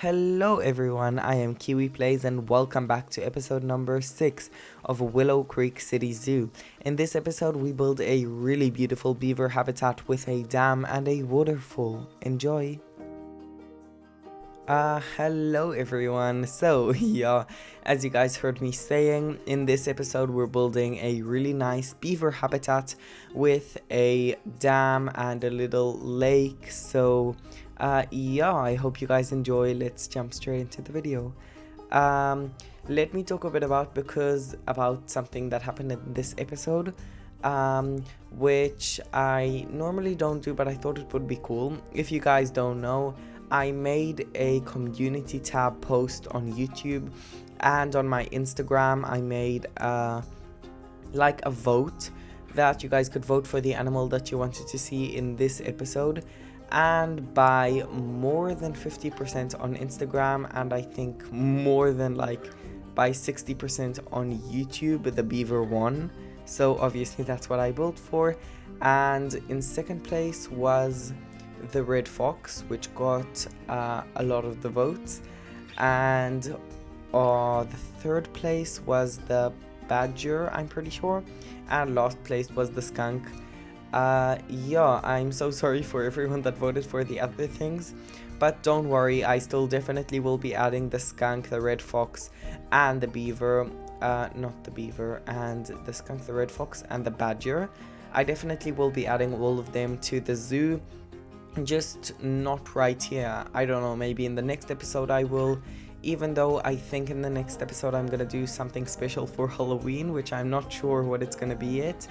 Hello everyone, I am Kiwi Plays and welcome back to episode number 6 of Willow Creek City Zoo. In this episode we build a really beautiful beaver habitat with a dam and a waterfall. Enjoy! Hello everyone. So yeah, as you guys heard me saying, in this episode we're building a really nice beaver habitat with a dam and a little lake. So yeah, I hope you guys enjoy. Let's jump straight into the video. Let me talk a bit about something that happened in this episode, which I normally don't do, but I thought it would be cool. If you guys don't know, I made a community tab post on YouTube, and on my Instagram I made like a vote that you guys could vote for the animal that you wanted to see in this episode, and by more than 50% on Instagram, and I think more than by 60% on YouTube, the beaver won. So obviously that's what I voted for. And in second place was the red fox, which got a lot of the votes, and the third place was the badger, I'm pretty sure, and last place was the skunk. Yeah, I'm so sorry for everyone that voted for the other things, but don't worry, I still definitely will be adding the skunk, the red fox, and the beaver, not the beaver, and the skunk, the red fox, and the badger. I definitely will be adding all of them to the zoo, just not right here. I don't know, maybe in the next episode I will, even though I think in the next episode I'm gonna do something special for Halloween, which I'm not sure what it's gonna be yet,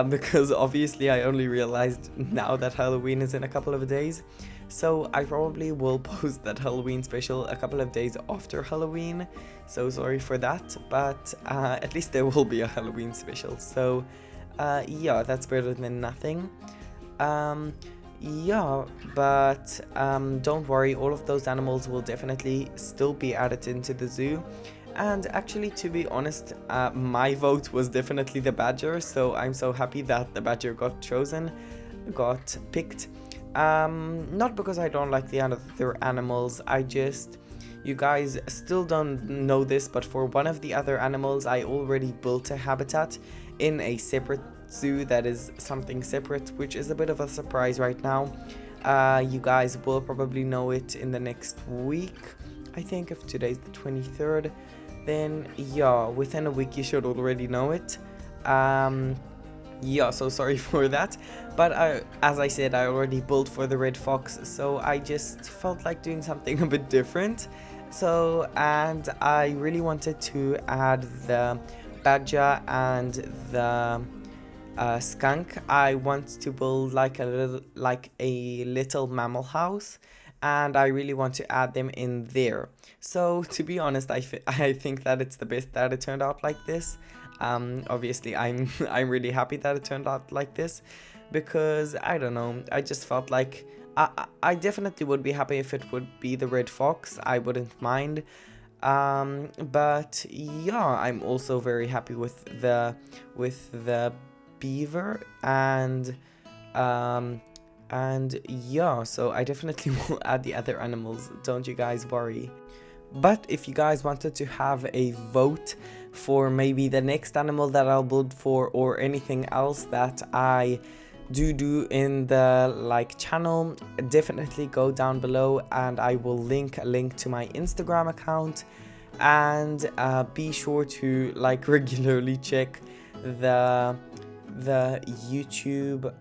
because obviously I only realized now that Halloween is in a couple of days. So I probably will post that Halloween special a couple of days after Halloween, so sorry for that, but at least there will be a Halloween special. So yeah, that's better than nothing. Yeah, but don't worry, all of those animals will definitely still be added into the zoo. And actually, to be honest, my vote was definitely the badger, so I'm so happy that the badger got picked. Not because I don't like the other animals, you guys still don't know this, but for one of the other animals I already built a habitat in a separate zoo that is something separate, which is a bit of a surprise right now. You guys will probably know it in the next week. I think if today's the 23rd, then yeah, within a week you should already know it. Yeah, so sorry for that, but as I said, I already built for the red fox, so I just felt like doing something a bit different. So, and I really wanted to add the badger and the skunk. I want to build like a little mammal house, and I really want to add them in there. So to be honest, I think that it's the best that it turned out like this. Obviously I'm really happy that it turned out like this, because I don't know, I just felt like I definitely would be happy if it would be the red fox. I wouldn't mind. But yeah, I'm also very happy with the beaver, and yeah, so I definitely will add the other animals, don't you guys worry. But if you guys wanted to have a vote for maybe the next animal that I'll build for, or anything else that I do in the channel, definitely go down below and I will link a link to my Instagram account, and be sure to regularly check the YouTube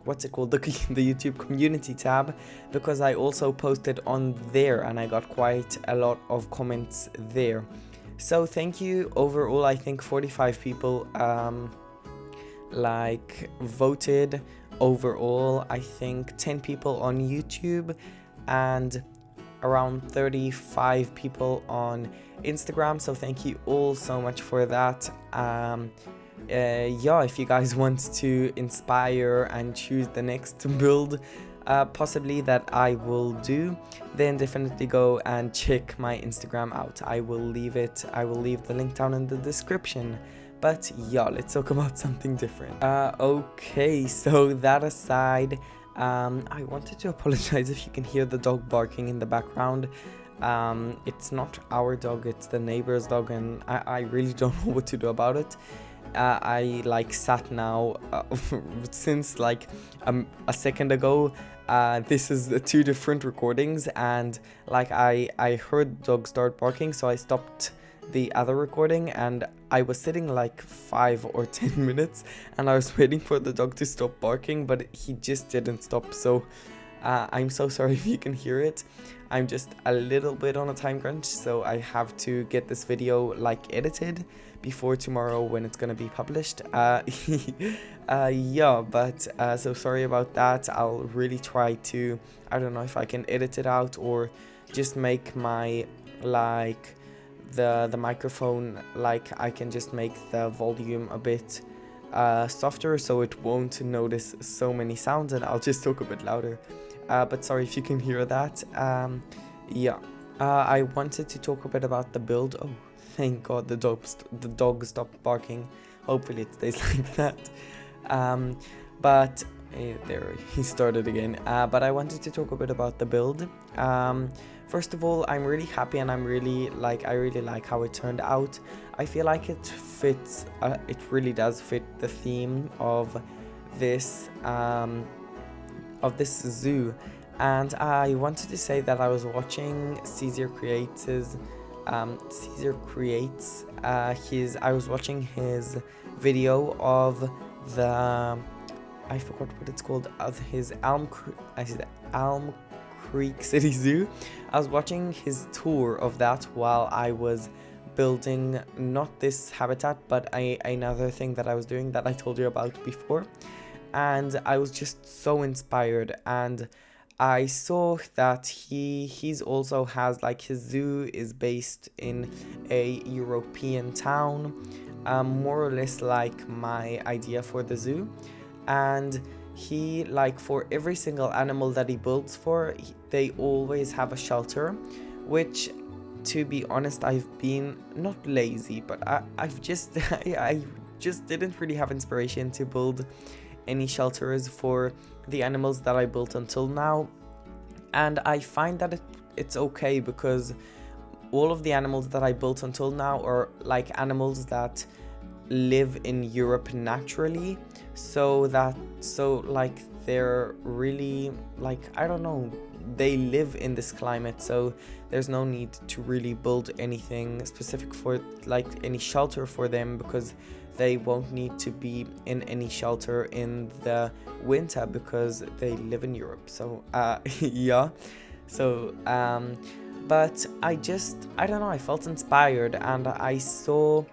what's it called, the YouTube community tab, because I also posted on there and I got quite a lot of comments there. So thank you. Overall I think 45 people voted overall. I think 10 people on YouTube and around 35 people on Instagram, so thank you all so much for that. Yeah, if you guys want to inspire and choose the next build possibly that I will do, then definitely go and check my Instagram out. I will leave the link down in the description. But yeah, let's talk about something different. Okay, so that aside, I wanted to apologize if you can hear the dog barking in the background. It's not our dog, it's the neighbor's dog, and I really don't know what to do about it. I like sat now since like a second ago. This is the two different recordings, and like I heard the dog start barking, so I stopped the other recording, and I was sitting like 5 or 10 minutes and I was waiting for the dog to stop barking, but he just didn't stop. So I'm so sorry if you can hear it. I'm just a little bit on a time crunch, so I have to get this video like edited before tomorrow when it's gonna be published. Yeah, but so sorry about that. I'll really try to, I don't know if I can edit it out or just make my like the microphone, like I can just make the volume a bit softer so it won't notice so many sounds, and I'll just talk a bit louder. But sorry if you can hear that. Yeah, I wanted to talk a bit about the build. Oh, thank God the dog stopped barking. Hopefully it stays like that. But there he started again. But I wanted to talk a bit about the build. First of all, I'm really happy, and I really like how it turned out. I feel like it fits. It really does fit the theme of this zoo. And I wanted to say that I was watching Caesar Creates I was watching his video of the, I forgot what it's called, of his Elm Creek City Zoo. I was watching his tour of that while I was building not this habitat but another thing that I was doing that I told you about before, and I was just so inspired. And I saw that he's also has like his zoo is based in a European town, more or less like my idea for the zoo. And he, like, for every single animal that he builds for, they always have a shelter, which, to be honest, I've been not lazy, but I've just I just didn't really have inspiration to build any shelters for the animals that I built until now. And I find that it's okay, because all of the animals that I built until now are like animals that live in Europe naturally, so like they're really, like, I don't know, they live in this climate, so there's no need to really build anything specific for like any shelter for them, because they won't need to be in any shelter in the winter because they live in Europe. So yeah, so but I don't know, I felt inspired, and I saw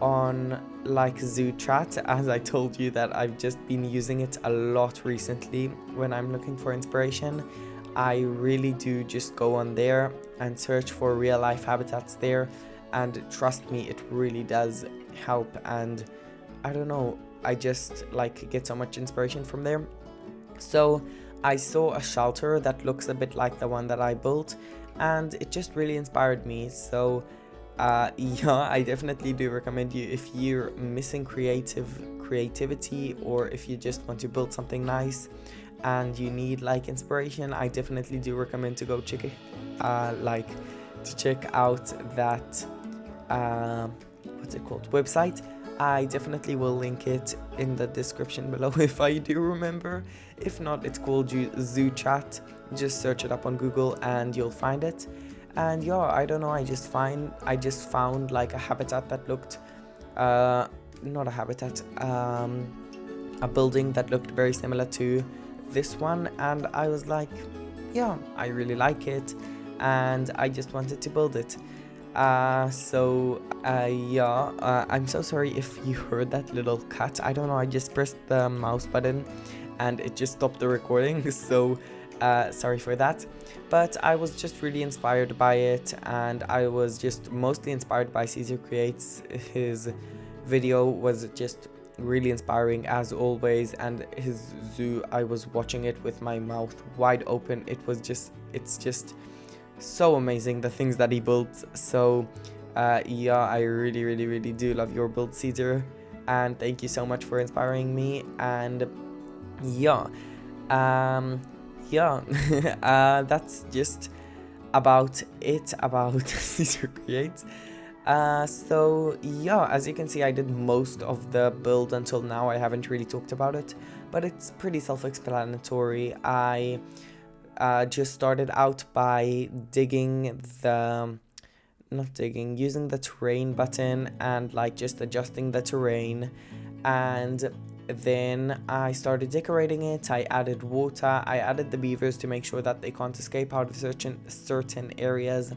on like Zoo Chat, as I told you that I've just been using it a lot recently when I'm looking for inspiration. I really do just go on there and search for real life habitats there, and trust me, it really does help. And I don't know, I just like get so much inspiration from there. So I saw a shelter that looks a bit like the one that I built, and it just really inspired me. So yeah, I definitely do recommend you, if you're missing creativity, or if you just want to build something nice and you need like inspiration, I definitely do recommend to go check out that what's it called, website. I definitely will link it in the description below if I do remember. If not, it's called Zoo Chat. Just search it up on Google and you'll find it. And yeah, I don't know, I just found like a habitat that looked not a habitat, a building that looked very similar to this one, and I was like, yeah, I really like it, and I just wanted to build it. I'm so sorry if you heard that little cut. I don't know, I just pressed the mouse button and it just stopped the recording, so sorry for that. But I was just really inspired by it, and I was just mostly inspired by Caesar Creates. His video was just really inspiring as always, and his zoo, I was watching it with my mouth wide open. It's just so amazing, the things that he built. So yeah, I really do love your build, Caesar, and thank you so much for inspiring me. And yeah, Yeah. That's just about it about Caesar Creates. So yeah, as you can see, I did most of the build until now. I haven't really talked about it, but it's pretty self-explanatory. I just started out by using the terrain button and like just adjusting the terrain, and then I started decorating it. I added water, I added the beavers to make sure that they can't escape out of certain areas.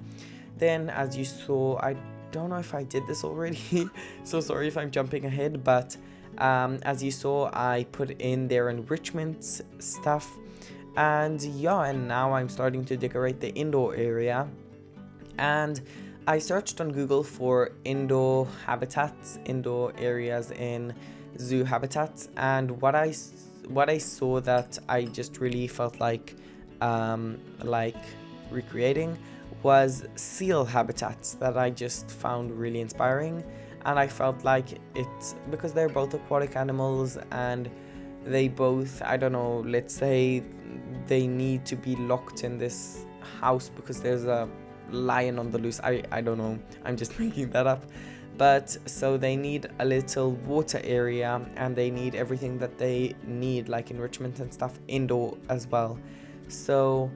Then, as you saw, I don't know if I did this already, so sorry if I'm jumping ahead, but as you saw, I put in their enrichment stuff, and yeah, and now I'm starting to decorate the indoor area. And I searched on Google for indoor habitats, indoor areas in zoo habitats, and what I saw that I just really felt like recreating was seal habitats that I just found really inspiring. And I felt like it's because they're both aquatic animals, and they both, I don't know, let's say they need to be locked in this house because there's a lion on the loose. I don't know, I'm just making that up. But so they need a little water area, and they need everything that they need, like enrichment and stuff, indoor as well. So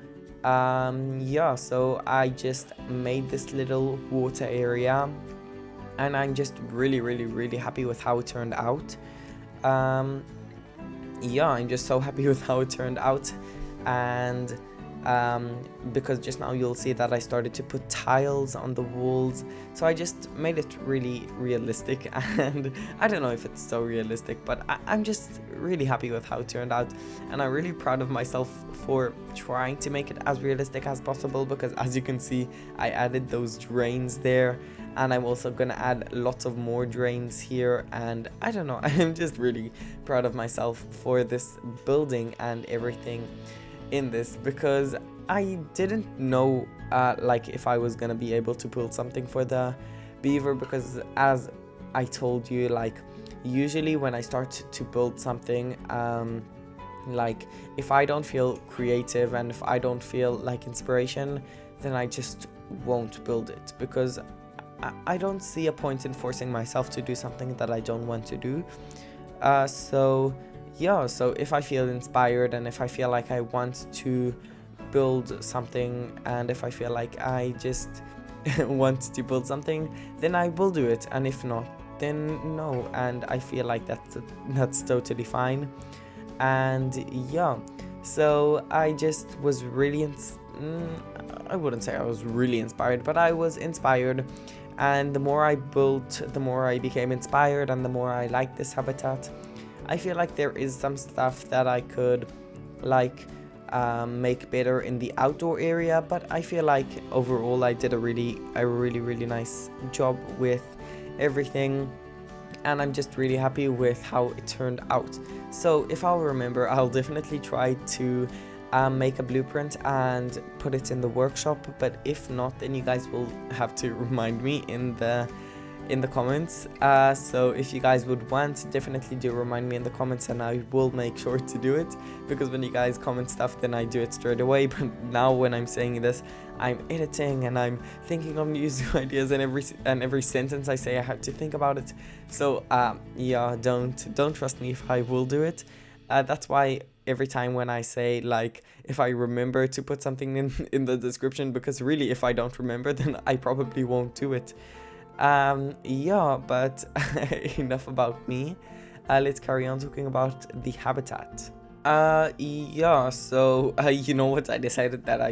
yeah, so I just made this little water area, and I'm just really happy with how it turned out. Yeah, I'm just so happy with how it turned out. And because just now you'll see that I started to put tiles on the walls, so I just made it really realistic. And I don't know if it's so realistic, but I'm just really happy with how it turned out, and I'm really proud of myself for trying to make it as realistic as possible, because as you can see, I added those drains there, and I'm also gonna add lots of more drains here. And I don't know, I'm just really proud of myself for this building and everything in this, because I didn't know like if I was gonna be able to build something for the beaver, because as I told you, like usually when I start to build something, like if I don't feel creative and if I don't feel like inspiration, then I just won't build it, because I don't see a point in forcing myself to do something that I don't want to do. So yeah, so if I feel inspired and if I feel like I want to build something, and if I feel like I just want to build something, then I will do it, and if not, then no. And I feel like that's totally fine. And yeah, so I just was really I wouldn't say I was really inspired, but I was inspired. And the more I built, the more I became inspired, and the more I liked this habitat. I feel like there is some stuff that I could like make better in the outdoor area, but I feel like overall I did a really nice job with everything, and I'm just really happy with how it turned out. So if I'll remember, I'll definitely try to make a blueprint and put it in the workshop, but if not, then you guys will have to remind me in the comments. So if you guys would want, definitely do remind me in the comments, and I will make sure to do it, because when you guys comment stuff, then I do it straight away. But now when I'm saying this, I'm editing and I'm thinking of new ideas, and every sentence I say I have to think about it. So yeah, don't trust me if I will do it. That's why every time when I say, like, if I remember to put something in the description, because really if I don't remember, then I probably won't do it. Yeah, but enough about me. Let's carry on talking about the habitat. Yeah, so you know what, I decided that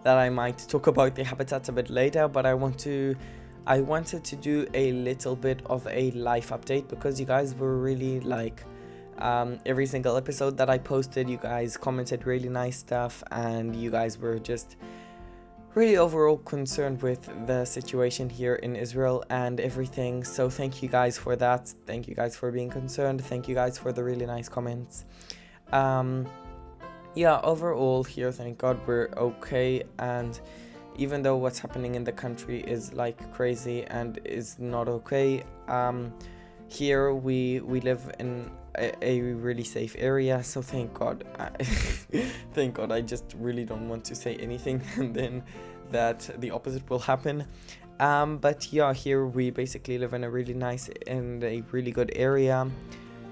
I might talk about the habitat a bit later, but I wanted to do a little bit of a life update, because you guys were really like, every single episode that I posted, you guys commented really nice stuff, and you guys were just really overall concerned with the situation here in Israel and everything. So thank you guys for that. Thank you guys for being concerned. Thank you guys for the really nice comments. Yeah, overall here, thank God we're okay. And even though what's happening in the country is like crazy and is not okay, here we live in a really safe area, so thank God. Thank God. I just really don't want to say anything and then that the opposite will happen. But yeah, here we basically live in a really nice and a really good area.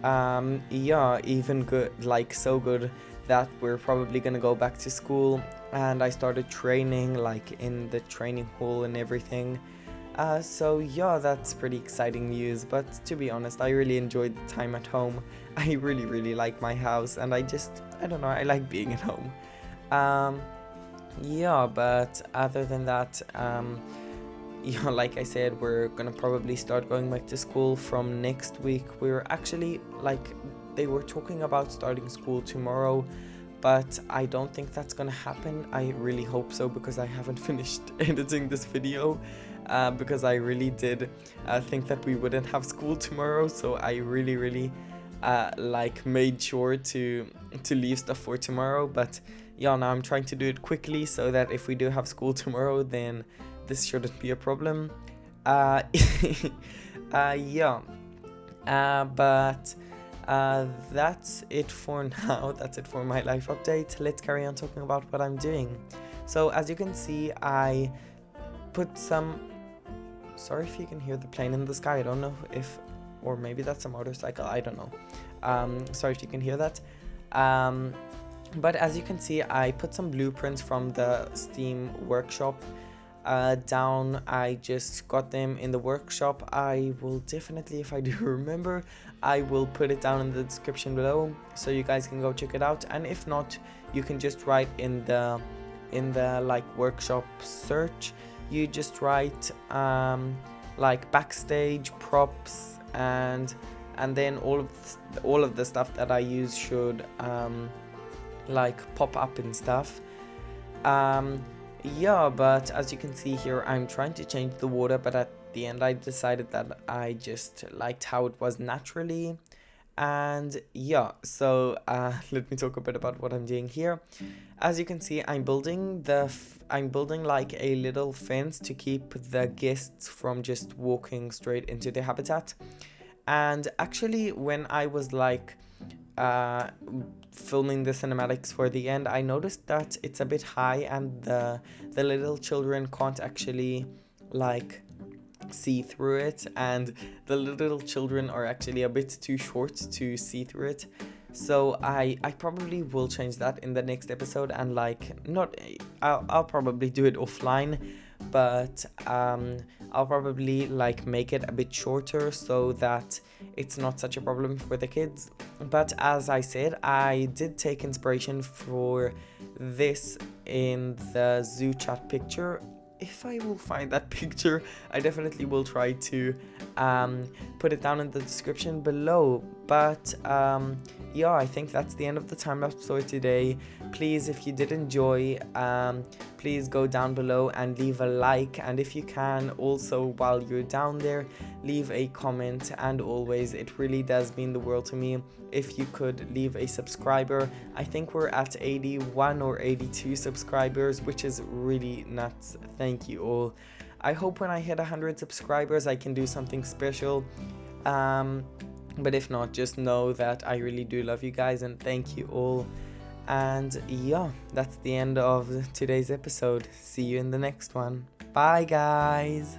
Yeah, even good, like so good that we're probably gonna go back to school, and I started training like in the training hall and everything. So yeah, that's pretty exciting news, but to be honest, I really enjoyed the time at home. I really like my house, and I don't know, I like being at home. Um, yeah, but other than that, yeah, like I said, we're gonna probably start going back to school from next week. We're actually, like, they were talking about starting school tomorrow, but I don't think that's gonna happen. I really hope so, because I haven't finished editing this video, because I really did think that we wouldn't have school tomorrow, so I really like made sure to leave stuff for tomorrow. But yeah, now I'm trying to do it quickly so that if we do have school tomorrow, then this shouldn't be a problem. Yeah, but that's it for now. That's it for my life update. Let's carry on talking about what I'm doing. So as you can see, I put some, sorry if you can hear the plane in the sky. I don't know if, or maybe that's a motorcycle, I don't know. Sorry if you can hear that. But as you can see, I put some blueprints from the Steam workshop down. I just got them in the workshop. I will definitely, if I do remember, I will put it down in the description below, so you guys can go check it out. And if not, you can just write in the like workshop search, you just write like backstage props, and then all of the stuff that I use should like pop up and stuff. Yeah, but as you can see here, I'm trying to change the water, but at the end I decided that I just liked how it was naturally. And yeah, so let me talk a bit about what I'm doing here. As you can see, I'm building like a little fence to keep the guests from just walking straight into the habitat. And actually, when I was like filming the cinematics for the end, I noticed that it's a bit high, and the little children can't actually like see through it, and the little children are actually a bit too short to see through it. So I probably will change that in the next episode, and like not I'll probably do it offline, but I'll probably like make it a bit shorter so that it's not such a problem for the kids. But as I said, I did take inspiration for this in the zoo chat picture. If I will find that picture, I definitely will try to put it down in the description below. But yeah, I think that's the end of the time lapse for today. Please, if you did enjoy, please go down below and leave a like, and if you can also, while you're down there, leave a comment. And always, it really does mean the world to me if you could leave a subscriber. I think we're at 81 or 82 subscribers, which is really nuts. Thank you all. I hope when I hit 100 subscribers I can do something special, but if not, just know that I really do love you guys, and thank you all. And yeah, that's the end of today's episode. See you in the next one. Bye guys.